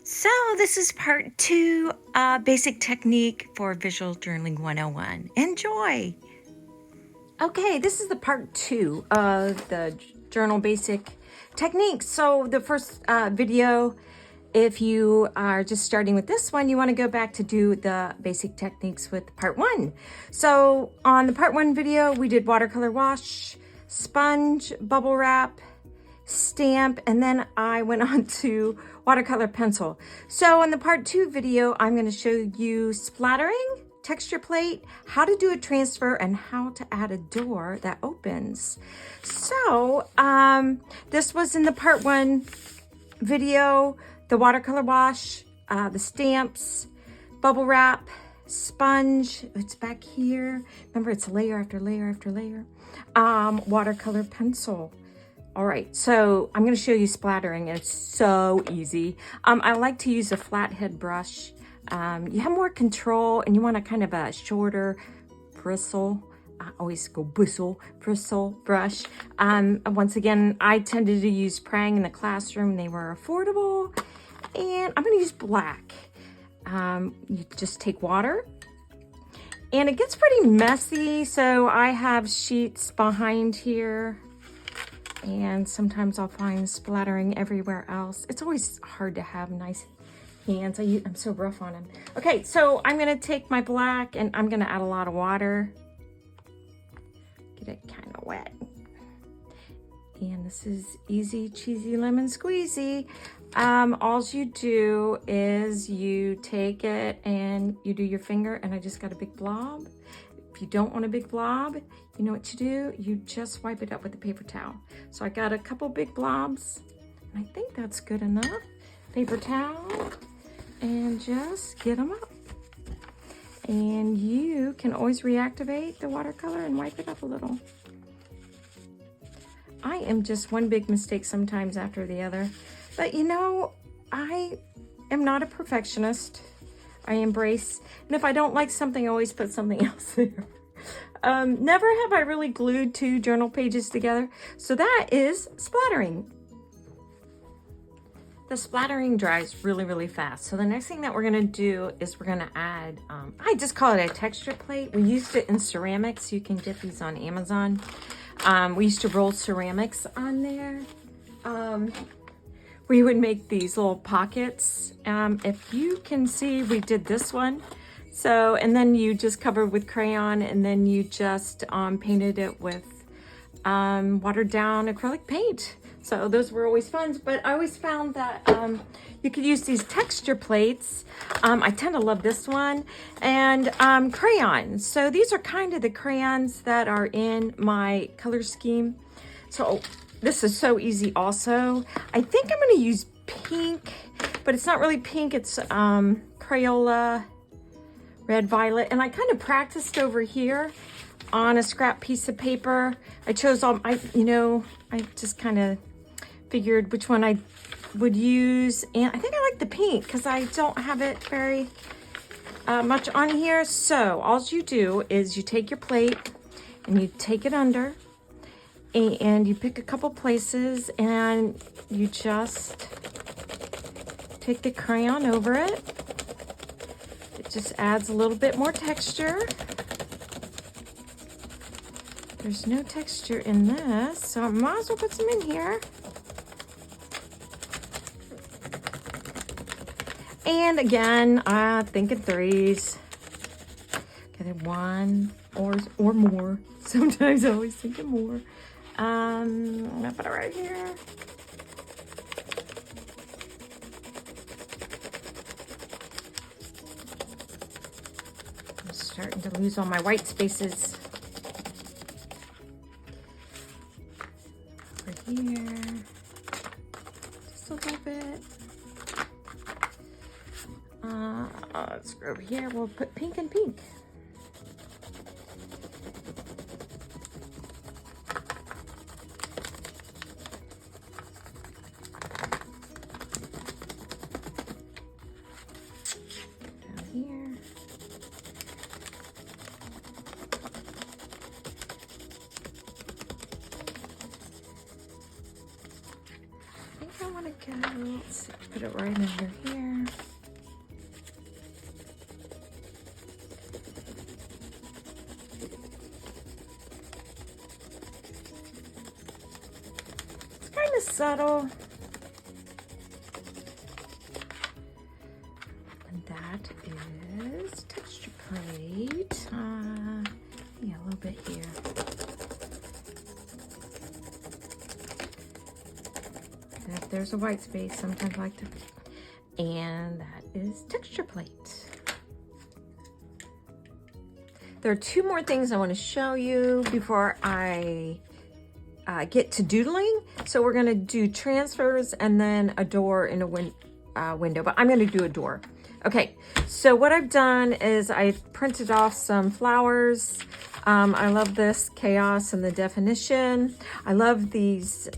So this is part 2, basic technique for visual journaling 101. Enjoy! Okay, this is the part 2 of the journal basic techniques. So the first video, if you are just starting with this one, you want to go back to do the basic techniques with part 1. So on the part 1 video, we did watercolor wash, sponge, bubble wrap, stamp, and then I went on to watercolor pencil. So in the part 2 video, I'm going to show you splattering, texture plate, how to do a transfer, and how to add a door that opens. So this was in the part 1 video, the watercolor wash, the stamps, bubble wrap, sponge, it's back here. Remember, it's layer after layer after layer. Watercolor pencil. All right, so I'm going to show you splattering. It's so easy. I like to use a flathead brush. You have more control and you want a kind of a shorter bristle. I always go bristle brush. Once again, I tended to use Prang in the classroom. They were affordable. And I'm going to use black. You just take water. And it gets pretty messy, so I have sheets behind here. And sometimes I'll find splattering everywhere else. It's always hard to have nice hands. I'm so rough on them. Okay, so I'm gonna take my black and I'm gonna add a lot of water. Get it kind of wet. And this is easy, cheesy lemon squeezy. All you do is you take it and you do your finger, and I just got a big blob. If you don't want a big blob, you know what you do? You just wipe it up with a paper towel. So I got a couple big blobs, and I think that's good enough. Paper towel, and just get them up. And you can always reactivate the watercolor and wipe it up a little. I am just one big mistake sometimes after the other. But you know, I am not a perfectionist. I embrace, and if I don't like something, I always put something else there. Never have I really glued 2 journal pages together. So that is splattering. The splattering dries really, really fast. So the next thing that we're gonna do is we're gonna add, I just call it a texture plate. We used it in ceramics. You can get these on Amazon. We used to roll ceramics on there. We would make these little pockets. If you can see, we did this one. So, and then you just covered with crayon, and then you just painted it with watered down acrylic paint. So those were always fun, but I always found that you could use these texture plates. I tend to love this one, and crayons. So these are kind of the crayons that are in my color scheme. So this is so easy also. I think I'm gonna use pink, but it's not really pink, it's Crayola Red Violet. And I kind of practiced over here on a scrap piece of paper. I chose I just kind of figured which one I would use. And I think I like the pink because I don't have it very much on here. So all you do is you take your plate and you take it under, and you pick a couple places and you just take the crayon over it. It just adds a little bit more texture. There's no texture in this, so I might as well put some in here. And again, I think in 3s. Okay, 1 or more. Sometimes I always think of more. I'm gonna put it right here. I'm starting to lose all my white spaces. Over here, just a little bit. Let's go over here. We'll put pink and pink. Here. I think I want to go, let's see, put it right under here. subtle. And that is texture plate. Yeah, a little bit here. If there's a white space, sometimes I like to. And that is texture plate. There are two more things I want to show you before I get to doodling. So we're going to do transfers and then a door in a window, but I'm going to do a door. Okay, so what I've done is I've printed off some flowers. I love this chaos and the definition. I love these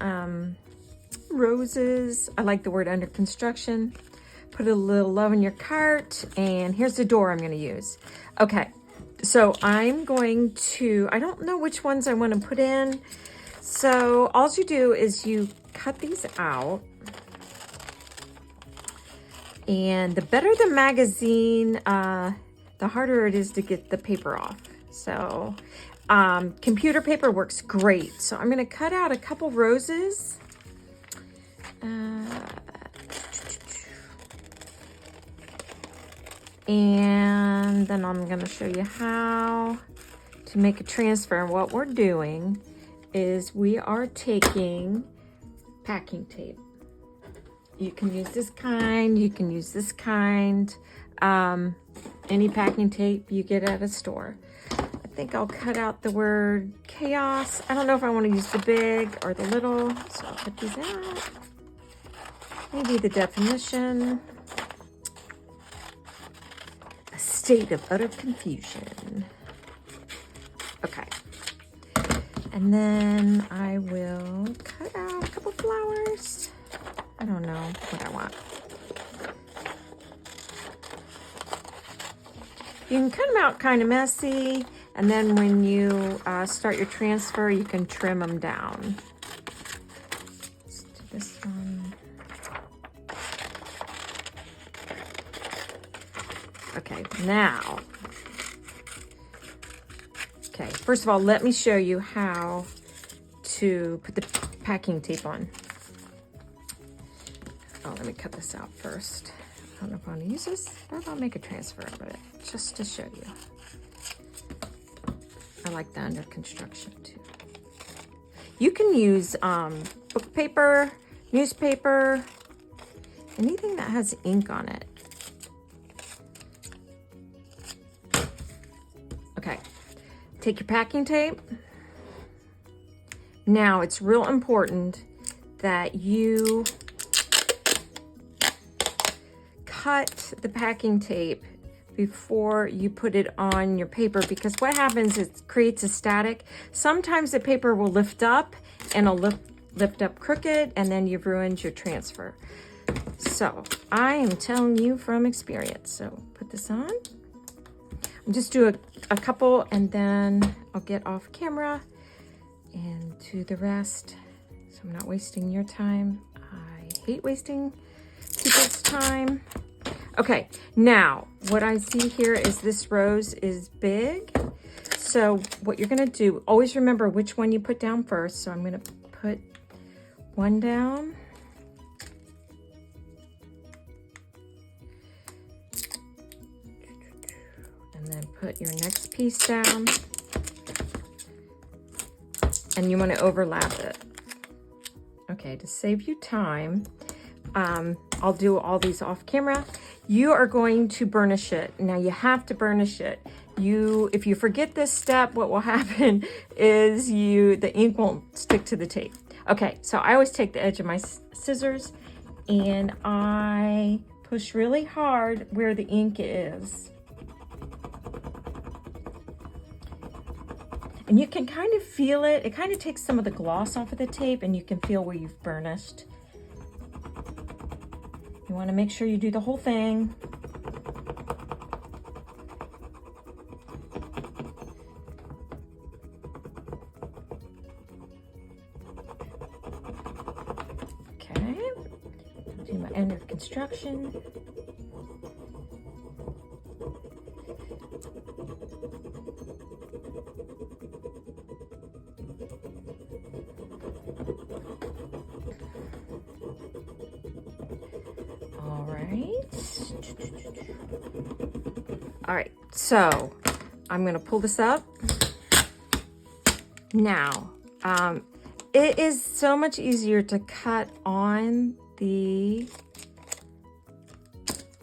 roses. I like the word under construction. Put a little love in your cart, and here's the door I'm going to use. Okay, so I'm going to, I don't know which ones I want to put in. So all you do is you cut these out. And the better the magazine, the harder it is to get the paper off. So computer paper works great. So I'm going to cut out a couple roses. And then I'm going to show you how to make a transfer. And what we're doing is we are taking packing tape. You can use this kind, you can use this kind, any packing tape you get at a store. I think I'll cut out the word chaos. I don't know if I want to use the big or the little, so I'll cut these out. Maybe the definition. A state of utter confusion. Okay. And then I will cut out a couple flowers. I don't know what I want. You can cut them out kind of messy, and then when you start your transfer, you can trim them down. Let's do this one. Okay, now. Okay, first of all, let me show you how to put the packing tape on. Oh, let me cut this out first. I don't know if I want to use this, but I'll make a transfer of it just to show you. I like the under construction too. You can use book paper, newspaper, anything that has ink on it. Okay, take your packing tape. Now it's real important that you cut the packing tape before you put it on your paper, because what happens is it creates a static. Sometimes the paper will lift up and it'll lift up crooked, and then you've ruined your transfer. So I am telling you from experience. So put this on. I'll just do a couple, and then I'll get off camera and do the rest. So I'm not wasting your time. I hate wasting people's time. Okay, now what I see here is this rose is big. So what you're gonna do, always remember which one you put down first. So I'm gonna put one down. And then put your next piece down. And you wanna overlap it. Okay, to save you time, I'll do all these off camera. You are going to burnish it. Now you have to burnish it. If you forget this step, what will happen is the ink won't stick to the tape. Okay, so I always take the edge of my scissors and I push really hard where the ink is. And you can kind of feel it. It kind of takes some of the gloss off of the tape, and you can feel where you've burnished. You want to make sure you do the whole thing. Okay, I'll do my end of construction. All right, so I'm gonna pull this up. Now, it is so much easier to cut on the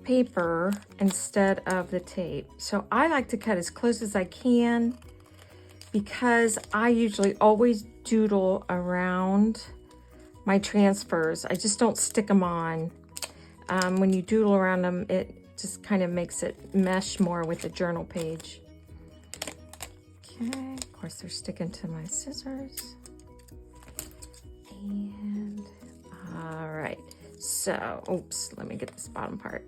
paper instead of the tape. So I like to cut as close as I can because I usually always doodle around my transfers. I just don't stick them on. When you doodle around them, it just kind of makes it mesh more with the journal page. Okay, of course they're sticking to my scissors. And all right, so, oops, let me get this bottom part.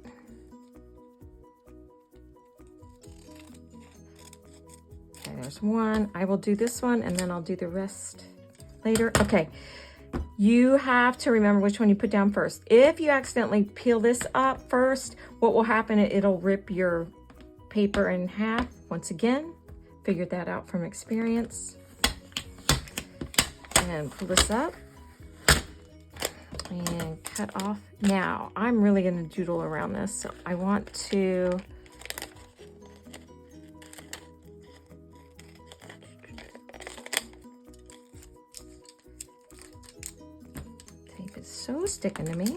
Okay, there's one. I will do this one and then I'll do the rest later. Okay, you have to remember which one you put down first. If you accidentally peel this up first, what will happen, it'll rip your paper in half. Once again, figured that out from experience. And pull this up and cut off. Now, I'm really gonna doodle around this, so I want to so sticking to me.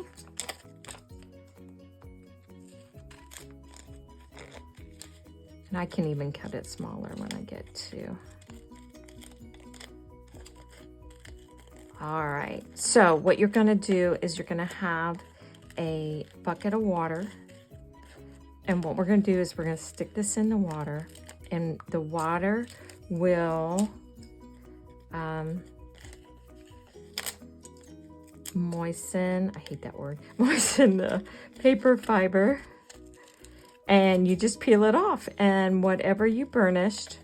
And I can even cut it smaller when I get to. All right, so what you're gonna do is you're gonna have a bucket of water. And what we're gonna do is we're gonna stick this in the water, and the water will moisten, I hate that word, moisten the paper fiber, and you just peel it off, and whatever you burnished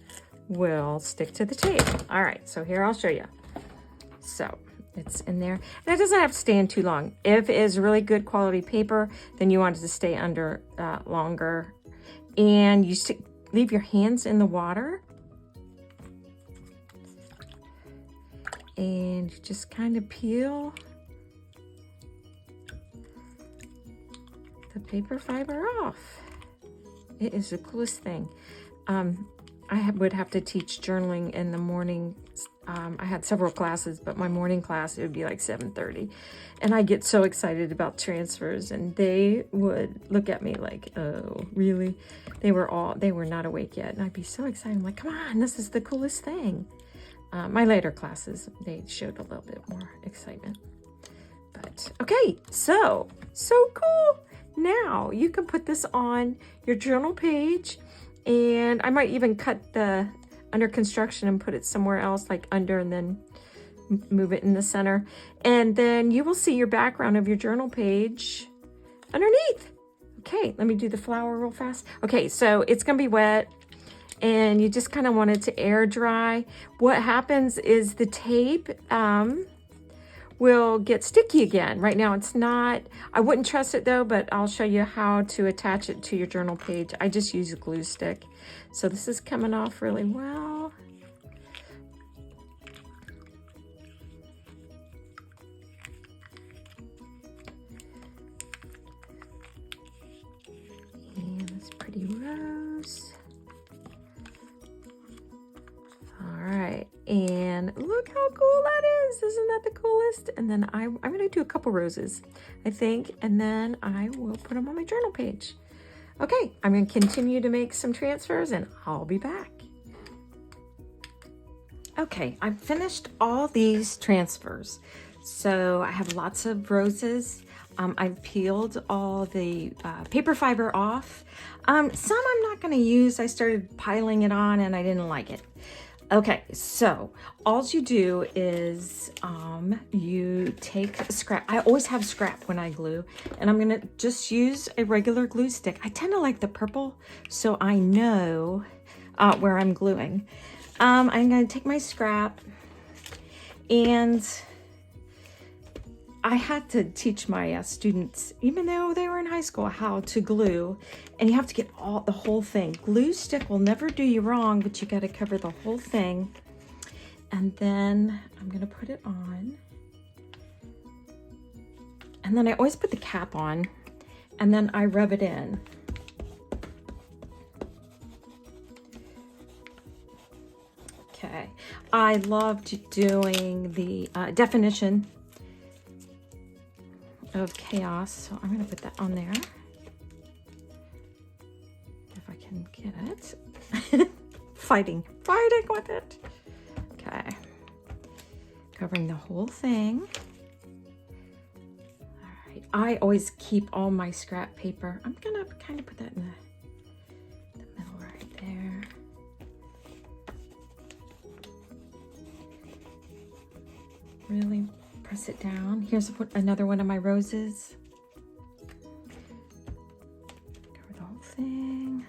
will stick to the tape. All right, so here I'll show you. So it's in there, and it doesn't have to stay in too long. If it is really good quality paper, then you want it to stay under longer, and you leave your hands in the water, and you just kind of peel the paper fiber off. It is the coolest thing. I would have to teach journaling in the morning. I had several classes, but my morning class, it would be like 7:30. And I get so excited about transfers, and they would look at me like, oh, really? They were not awake yet. And I'd be so excited. I'm like, come on, this is the coolest thing. My later classes, they showed a little bit more excitement. But okay, so cool. Now you can put this on your journal page, and I might even cut the under construction and put it somewhere else, like under, and then move it in the center. And then you will see your background of your journal page underneath. Okay, let me do the flower real fast. Okay, so it's gonna be wet, and you just kind of want it to air dry. What happens is the tape will get sticky again. Right now it's not. I wouldn't trust it though, but I'll show you how to attach it to your journal page. I just use a glue stick. So this is coming off really well. And this pretty rose. All right, and look how cool that is. Isn't that the coolest? And then I'm gonna do a couple roses, I think, and then I will put them on my journal page. Okay, I'm gonna continue to make some transfers, and I'll be back. Okay, I've finished all these transfers. So I have lots of roses. I've peeled all the paper fiber off. Some I'm not gonna use. I started piling it on and I didn't like it. Okay, so all you do is you take a scrap. I always have scrap when I glue, and I'm gonna just use a regular glue stick. I tend to like the purple, so I know where I'm gluing. I'm gonna take my scrap, and I had to teach my students, even though they were in high school, how to glue, and you have to get the whole thing. Glue stick will never do you wrong, but you got to cover the whole thing. And then I'm gonna put it on, and then I always put the cap on, and then I rub it in. Okay, I loved doing the definition of chaos, so I'm going to put that on there if I can get it. fighting with it. Okay, covering the whole thing. All right, I always keep all my scrap paper. I'm gonna kind of put that in the middle right there. Really press it down. Here's another one of my roses. Cover the whole thing.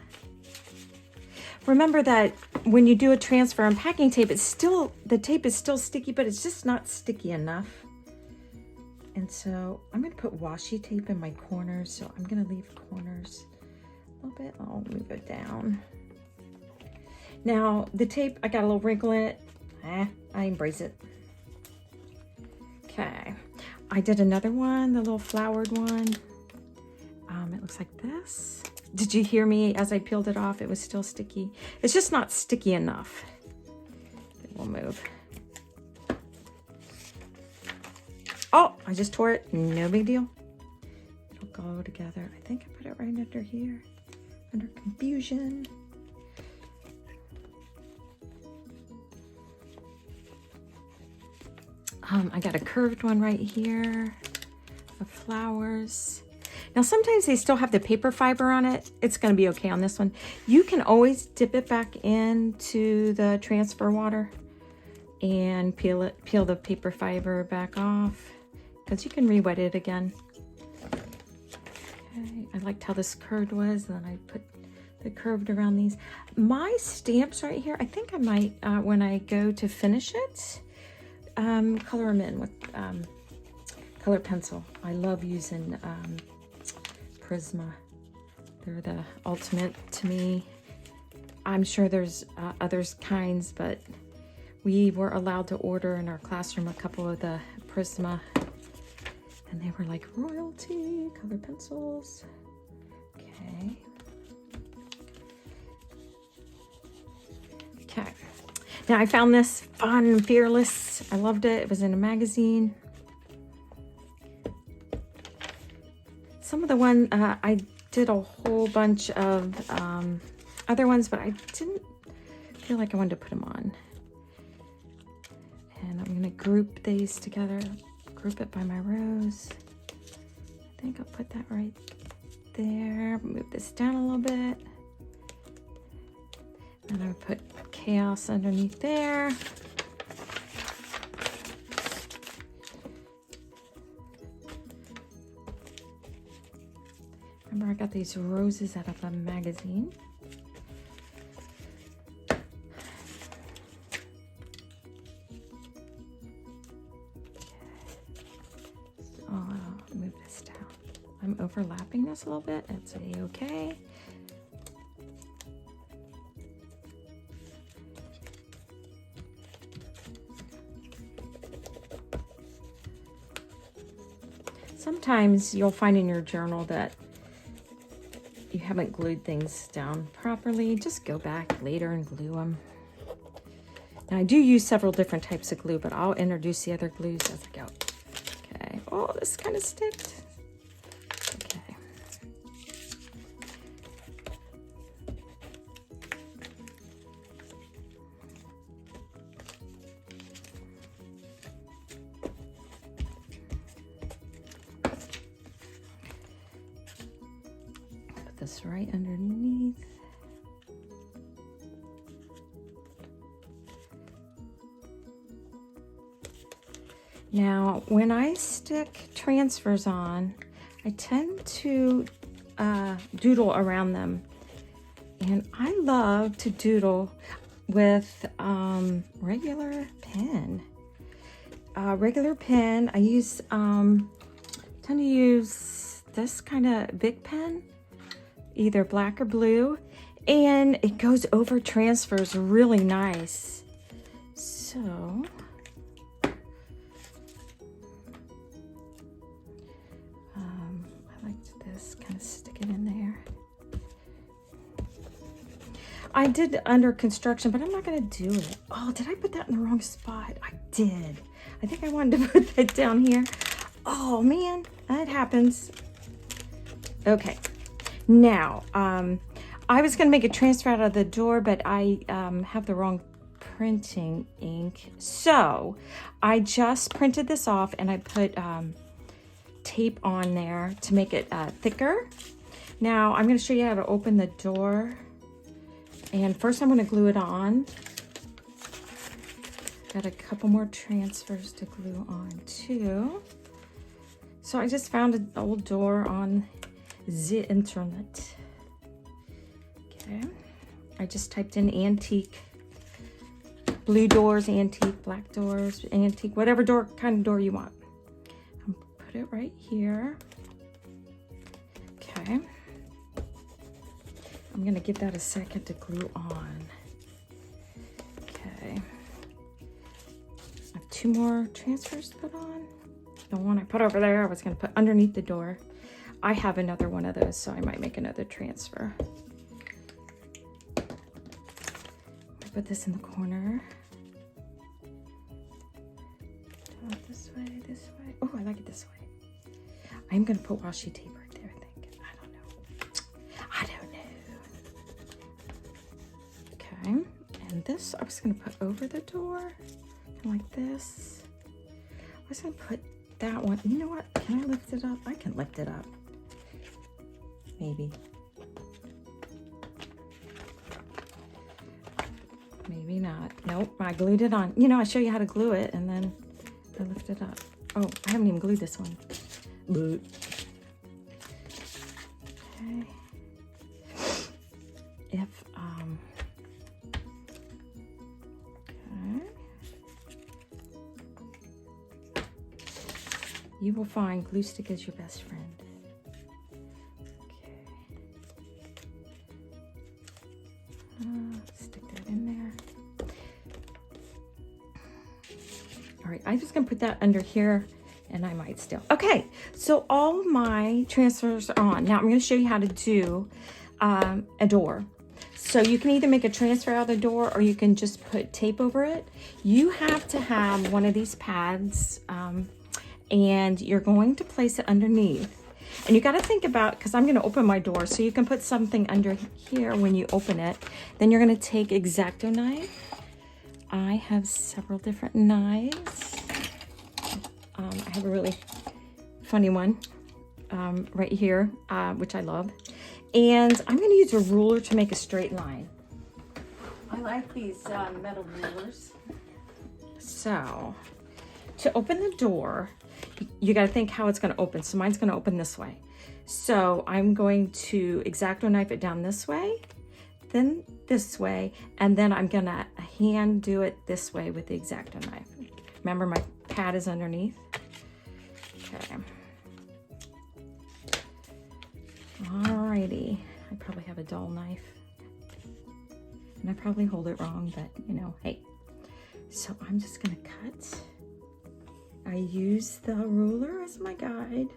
Remember that when you do a transfer on packing tape, the tape is still sticky, but it's just not sticky enough. And so I'm going to put washi tape in my corners. So I'm going to leave corners a little bit. I'll move it down. Now the tape, I got a little wrinkle in it. I embrace it. Okay, I did another one, the little flowered one. It looks like this. Did you hear me as I peeled it off? It was still sticky. It's just not sticky enough. It will move. Oh, I just tore it. No big deal. It'll go together. I think I put it right under here, under confusion. I got a curved one right here of flowers. Now, sometimes they still have the paper fiber on it. It's going to be okay on this one. You can always dip it back into the transfer water and peel the paper fiber back off, because you can re-wet it again. Okay, I liked how this curved was, and then I put the curved around these. My stamps right here, I think I might, when I go to finish it, color them in with color pencil. I love using Prisma. They're the ultimate to me. I'm sure there's other kinds, but we were allowed to order in our classroom a couple of the Prisma, and they were like royalty color pencils. Okay. Okay. Now I found this fun and fearless. I loved it. It was in a magazine. Some of the one I did a whole bunch of other ones, but I didn't feel like I wanted to put them on. And I'm going to group these together. Group it by my rose. I think I'll put that right there. Move this down a little bit. And I'll put chaos underneath there. Remember, I got these roses out of a magazine. So I'll move this down. I'm overlapping this a little bit. It's a-okay. Sometimes you'll find in your journal that you haven't glued things down properly. Just go back later and glue them. Now I do use several different types of glue, but I'll introduce the other glues as I go. Okay. Oh, this kind of sticked. Okay. This right underneath. Now, when I stick transfers on, I tend to doodle around them. And I love to doodle with regular pen. Regular pen, I tend to use this kind of big pen, either black or blue, and it goes over transfers really nice. So I like So this, kind of stick it in there. I did under construction, but I'm not gonna do it. Oh, did I put that in the wrong spot? I did. I think I wanted to put that down here. Oh man, that happens. Okay, now, I was gonna make a transfer out of the door, but I have the wrong printing ink. So I just printed this off and I put tape on there to make it thicker. Now I'm gonna show you how to open the door. And first I'm gonna glue it on. Got a couple more transfers to glue on too. So I just found an old door on the internet. Okay, I just typed in antique, blue doors, antique, black doors, antique, whatever door, kind of door you want. I'll put it right here. Okay. I'm gonna give that a second to glue on. Okay. I have 2 more transfers to put on. The one I put over there, I was gonna put underneath the door. I have another one of those, so I might make another transfer. I put this in the corner. This way, this way. Oh, I like it this way. I'm gonna put washi tape right there, I think. I don't know. I don't know. Okay, and this I was gonna put over the door, kind of like this. I was gonna put that one. You know what? Can I lift it up? I can lift it up. Maybe. Maybe not. Nope, I glued it on. You know, I show you how to glue it and then I lift it up. Oh, I haven't even glued this one. Okay. If, okay. You will find glue stick is your best friend. Stick that in there. All right, I'm just gonna put that under here and I might still. Okay, so all my transfers are on. Now I'm gonna show you how to do a door. So you can either make a transfer out of the door or you can just put tape over it. You have to have one of these pads and you're going to place it underneath. And you got to think about, because I'm going to open my door, so you can put something under here when you open it. Then you're going to take X-Acto knife. I have several different knives. I have a really funny one right here, which I love. And I'm going to use a ruler to make a straight line. I like these metal rulers. So, to open the door, you got to think how it's going to open. So mine's going to open this way. So I'm going to X-Acto knife it down this way, then this way, and then I'm going to hand do it this way with the X-Acto knife. Remember, my pad is underneath. Okay. Alrighty. I probably have a dull knife. And I probably hold it wrong, but you know, hey. So I'm just going to cut. I use the ruler as my guide.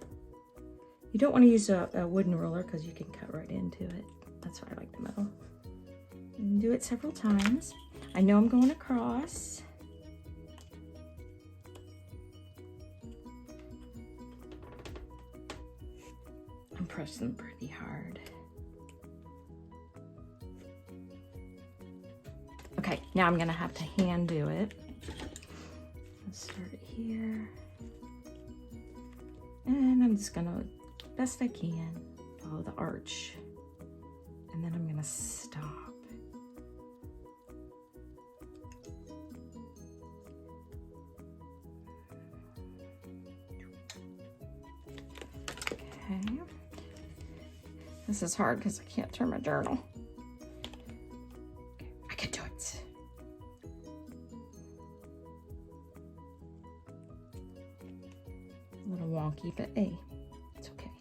You don't want to use a wooden ruler because you can cut right into it. That's why I like the metal. You can do it several times. I know I'm going across. I'm pressing pretty hard. Okay, now I'm going to have to hand do it. Let's start it here. And I'm just going to, best I can, follow the arch. And then I'm going to stop. Okay. This is hard because I can't turn my journal. Okay, I can do it. A little wonky, but hey, it's okay.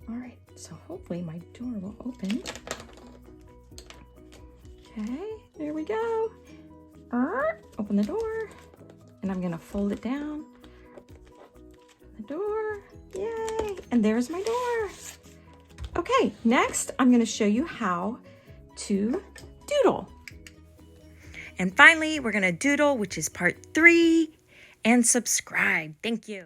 All right, so hopefully my door will open. Okay, there we go. Open the door, and I'm gonna fold it down. Open the door, yay! And there's my door. Okay, next I'm going to show you how to doodle. And finally, we're going to doodle, which is part 3, and subscribe. Thank you.